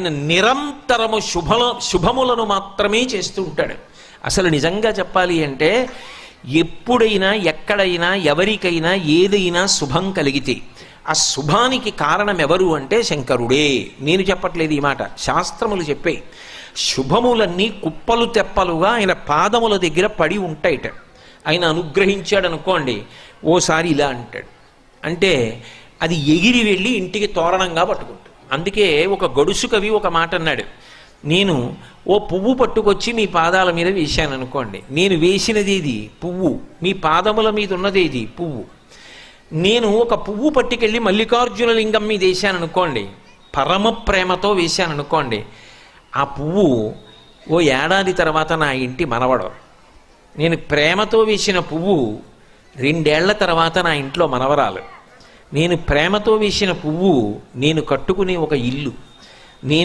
ఆయన నిరంతరము శుభములను మాత్రమే చేస్తూ ఉంటాడు. అసలు నిజంగా చెప్పాలి అంటే ఎప్పుడైనా ఎక్కడైనా ఎవరికైనా ఏదైనా శుభం కలిగితే ఆ శుభానికి కారణం ఎవరు అంటే శంకరుడే. నేను చెప్పట్లేదు ఈ మాట, శాస్త్రములు చెప్పే. శుభములన్నీ కుప్పలు తెప్పలుగా ఆయన పాదముల దగ్గర పడి ఉంటాయిట. ఆయన అనుగ్రహించాడు అనుకోండి, ఓసారి ఇలా అంటాడు అంటే అది ఎగిరి వెళ్ళి ఇంటికి తోరణంగా పట్టుకుంటాడు. అందుకే ఒక గడుసు కవి ఒక మాట అన్నాడు, నేను ఓ పువ్వు పట్టుకొచ్చి మీ పాదాల మీద వేశాను అనుకోండి, నేను వేసినది ఏది పువ్వు, మీ పాదముల మీద ఉన్నది ఏది పువ్వు. నేను ఒక పువ్వు పట్టుకెళ్ళి మల్లికార్జున లింగం మీద వేశాను అనుకోండి, పరమ ప్రేమతో వేశాను అనుకోండి, ఆ పువ్వు ఓ ఏడాది తర్వాత నా ఇంటి మనవడు. నేను ప్రేమతో వేసిన పువ్వు 2 ఏళ్ల తర్వాత నా ఇంట్లో మనవరాలు. నేను ప్రేమతో వేసిన పువ్వు నేను కట్టుకునే ఒక ఇల్లు.